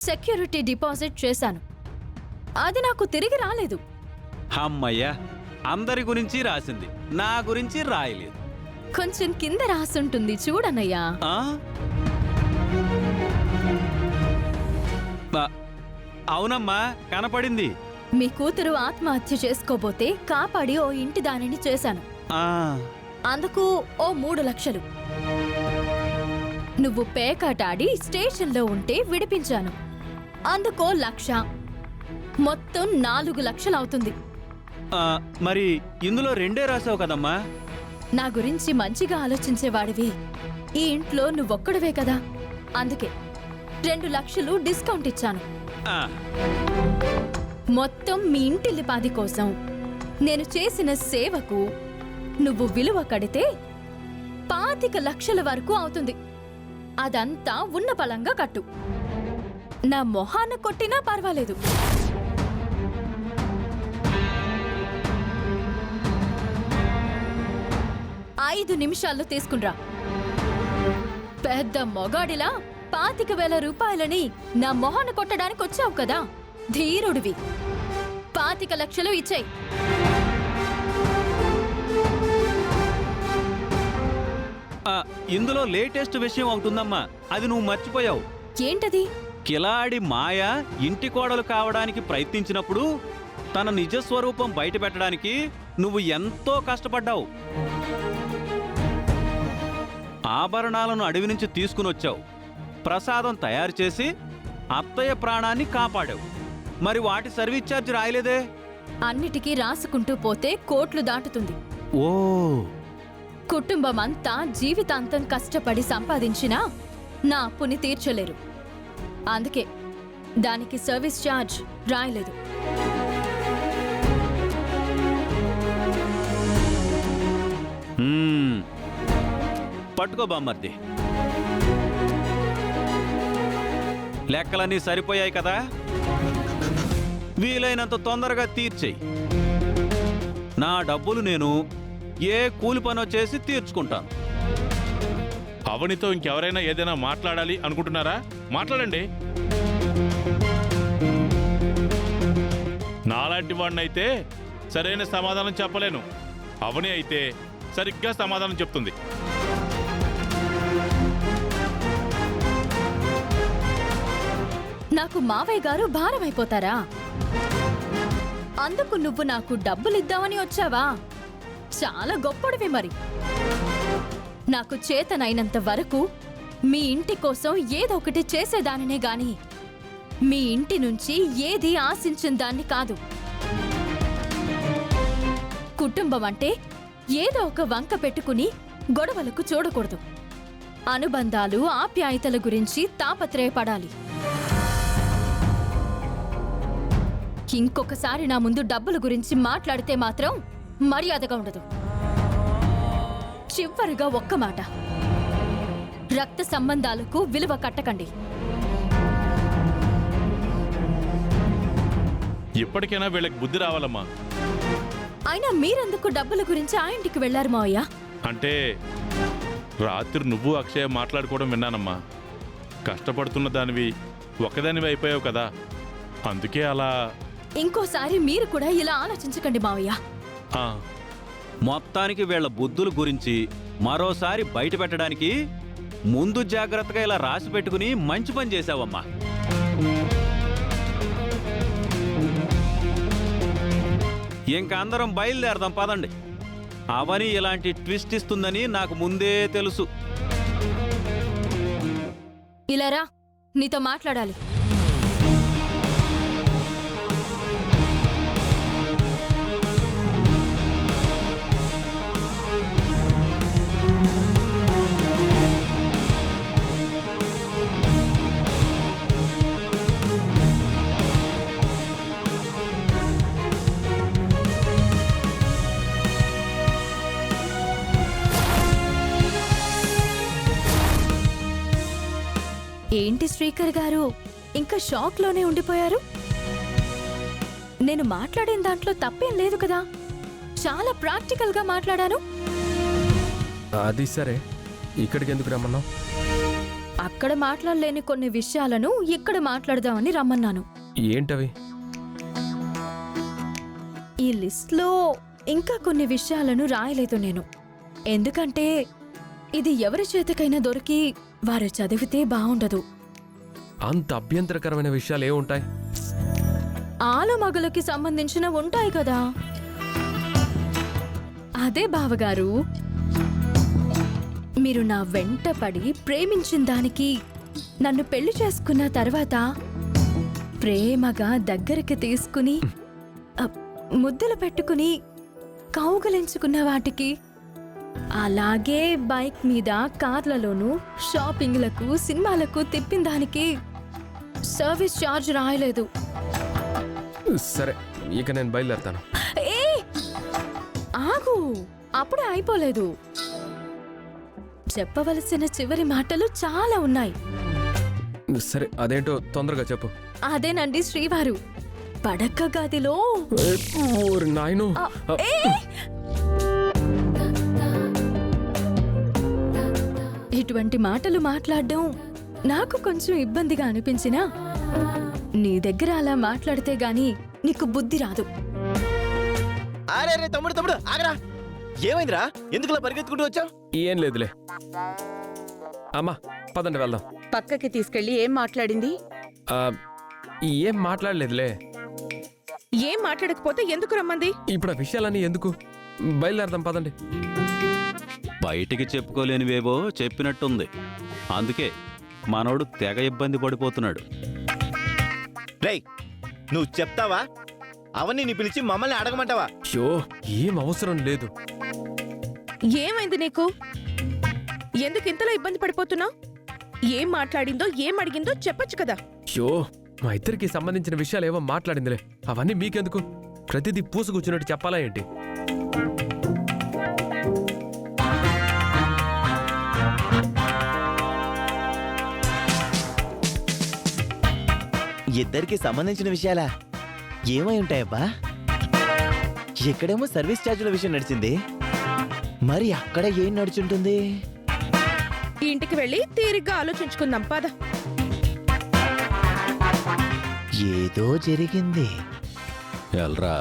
Security deposit చేశాను. అది నాకు తిరిగి రాలేదు. అమ్మయ్యా, అందరి గురించి రాసింది, నా గురించి రాయలేదు. కొంచెం కింద రాసుంటుంది చూడన్నయ్యా. ఆ? అవునమ్మా, కనపడింది. మీ కూతురు ఆత్మహత్య చేసుకోబోతే కాపాడి ఓ ఇంటి దానిని చేశాను. ఆ, అందుకు ఓ 3 లక్షలు. నువ్వు పేకాటాడి స్టేషన్లో ఉంటే విడిపించాను. అందుకో 1,00,000. మొత్తం 4 లక్షలవుతుంది. మరి ఇందులో 2 రాసావు కదమ్మా. నా గురించి మంచిగా ఆలోచించేవాడివి ఈ ఇంట్లో నువ్వొక్కడివే కదా, అందుకే 2 లక్షలు డిస్కౌంట్ ఇచ్చాను. ఆ, మొత్తం మీ ఇంటిల్లిపాది కోసం నేను చేసిన సేవకు నువ్వు విలువ కడితే 25 లక్షల వరకు అవుతుంది. అదంతా ఉన్న పలంగా కట్టు. నా మొహాన కొట్టినా పర్వాలేదు. 5 నిమిషాల్లో తీసుకునిరా. పెద్ద మొగాడిలా 25,000 రూపాయలని నా మొహాన కొట్టడానికి వచ్చావు కదా, ధీరుడివి. 25 లక్షలు ఇచ్చేయ్. ఇందులో లేటెస్ట్ విషయం అవుతుందమ్మా, అది నువ్వు మర్చిపోయావు. ఏంటది? కిలాడి మాయ ఇంటి కోడలు కావడానికి ప్రయత్నించినప్పుడు తన నిజస్వరూపం బయటపెట్టడానికి నువ్వు ఎంతో కష్టపడ్డావు. ఆభరణాలను అడవి నుంచి తీసుకునొచ్చావు, ప్రసాదం తయారు చేసి అత్తయ్య ప్రాణాన్ని కాపాడావు. మరి వాటి సర్వీస్ ఛార్జ్ రాయలేదే? అన్నిటికీ రాసుకుంటూ పోతే కోట్లు దాటుతుంది. ఓ, కుటుంబమంతా జీవితాంతం కష్టపడి సంపాదించినా నా అప్పుని తీర్చలేరు. అందుకే దానికి సర్వీస్ ఛార్జ్ రాయలేదు. పట్టుకో బామ్మర్ది. లెక్కలన్నీ సరిపోయాయి కదా, వీలైనంత తొందరగా తీర్చేయి. నా డబ్బులు నేను ఏ కూలి పనో చేసి తీర్చుకుంటాను. అవనితో ఇంకెవరైనా ఏదైనా మాట్లాడాలి అనుకుంటున్నారా? మాట్లాడండి. నాలాంటి వాడినైతే సరైన సమాధానం చెప్పలేను. అవని అయితే సరిగ్గా సమాధానం చెప్తుంది. నాకు మావయ్య గారు భారమైపోతారా? అందుకు నువ్వు నాకు డబ్బులిద్దామని వచ్చావా? చాలా గొప్పడివి. మరి నాకు చేతనైనంత వరకు మీ ఇంటి కోసం ఏదో ఒకటి చేసేదానినే గాని మీ ఇంటి నుంచి ఏది ఆశించిన దాన్ని కాదు. కుటుంబం అంటే ఏదో ఒక వంక పెట్టుకుని గొడవలకు చూడకూడదు. అనుబంధాలు, ఆప్యాయతల గురించి తాపత్రయపడాలి. ఇంకొకసారి నా ముందు డబ్బుల గురించి మాట్లాడితే మాత్రం మర్యాదగా ఉండదు. చివరిగా ఒక్క మాట, రక్త సంబంధాలకు విలువ కట్టకండి. ఇప్పటికైనా వీళ్ళకి బుద్ధి రావాలమ్మా. అయినా మీరెందుకు డబ్బుల గురించి ఆ ఇంటికి వెళ్లారు మావయ్య? అంటే రాత్రి నువ్వు అక్షయ మాట్లాడుకోవడం విన్నానమ్మా. కష్టపడుతున్న దానివి ఒకదానివి అయిపోయావు కదా, అందుకే అలా. ఇంకోసారి మీరు కూడా ఇలా ఆలోచించకండి మావయ్య. మొత్తానికి వీళ్ల బుద్ధుల గురించి మరోసారి బయట పెట్టడానికి ముందు జాగ్రత్తగా ఇలా రాసి పెట్టుకుని మంచి పని చేశావమ్మా. ఇంక అందరం బయలుదేరదాం పదండి. అవని ఇలాంటి ట్విస్ట్ ఇస్తుందని నాకు ముందే తెలుసు. ఇలా రా, నీతో మాట్లాడాలి. ఏంటి శ్రీకర్ గారు, ఇంకా షాక్లోనే ఉండిపోయారు? నేను మాట్లాడిన దాంట్లో తప్పేం లేదు కదా, చాలా ప్రాక్టికల్గా మాట్లాడాను. అది సరే, ఇక్కడికి ఎందుకు రమ్మన్నావు? అక్కడ మాట్లాడలేని కొన్ని విషయాలను ఇక్కడ మాట్లాడదామని రమ్మన్నాను. ఏంటవి? ఈ లిస్ట్లో ఇంకా కొన్ని విషయాలను రాయలేదు నేను. ఎందుకంటే ఇది ఎవరి చేతికైనా దొరికి వారు చదివితే బావుండదు. అంత అభ్యంతరకరమైన విషయాలు ఏముంటాయి? ఆలుమగలకి సంబంధించిన ఉంటాయి కదా. అదే బావగారు, మీరు నా వెంట పడి ప్రేమించిన దానికి నన్ను పెళ్లి చేసుకున్న తర్వాత ప్రేమగా దగ్గరికి తీసుకుని ముద్దలు పెట్టుకుని కౌగలించుకున్న వాటికి, అలాగే బైక్ మీద కార్లలోనూ షాపింగ్లకు సినిమాలకు తిప్పిన దానికి సర్వీస్ ఛార్జ్ రాయలేదు. సరే, ఇక నేను బయలుదేరుతాను. ఏ ఆగు, అప్పుడే అయిపోలేదు. చెప్పవలసిన చివరి మాటలు చాలా ఉన్నాయి. సరే, అదేంటో తొందరగా చెప్పు. అదేనండి శ్రీవారు, పడక గదిలో ఓరి నాయనో. ఏ! ఇటువంటి మాటలు మాట్లాడడం నాకు కొంచెం ఇబ్బందిగా అనిపించినా నీ దగ్గర అలా మాట్లాడితే గాని నీకు బుద్ధి రాదు. అరే రే తమ్ముడు తమ్ముడు ఆగరా, ఏమైందిరా? ఎందుకులా పరిగెత్తుకుంటూ వచ్చావు? ఏం లేదులే. అమ్మా, పదండి వెళ్దాం. పక్కకి తీసుకెళ్లి ఏం మాట్లాడింది? ఆ, ఏం మాట్లాడలేదులే. ఏం మాట్లాడకపోతే ఎందుకు రమ్మంది? ఇప్పుడు ఆ విషయాలన్నీ ఎందుకు? బయలుదేరదాం, పదండి. బయటికి చెప్పుకోలేనివేవో చెప్పినట్టుంది. అందుకే మనోడు తెగ ఇబ్బంది పడిపోతున్నాడు. రేయ్, నువ్వు చెప్తావా? అవన్నీ పిలిచి మమ్మల్ని అడగమంటావా? షో, ఏం అవసరం లేదు. ఏమైంది నీకు? ఎందుకు ఇంతలా ఇబ్బంది పడిపోతున్నావు? ఏం మాట్లాడిందో ఏం అడిగిందో చెప్పొచ్చు కదా. షో, మా ఇద్దరికి సంబంధించిన విషయాలు ఏవో మాట్లాడిందిలే. అవన్నీ మీకెందుకు? ప్రతిదీ పూసుకూర్చున్నట్టు చెప్పాలా ఏంటి? ఇద్దరికి సంబంధించిన విషయాలా? ఏమై ఉంటాయబ్బా? ఇక్కడేమో సర్వీస్ ఛార్జీల విషయం నడిచింది, మరి అక్కడ ఏం నడుచుంటుంది? ఇంటికి వెళ్ళి తీరిగ్గా ఆలోచించుకుందాం పద. ఏదో జరిగింది. ఎల్రా.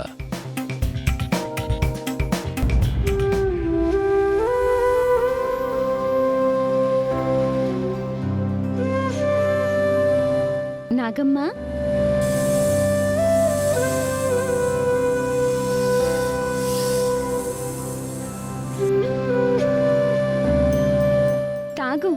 నాగమ్మ, తాగు.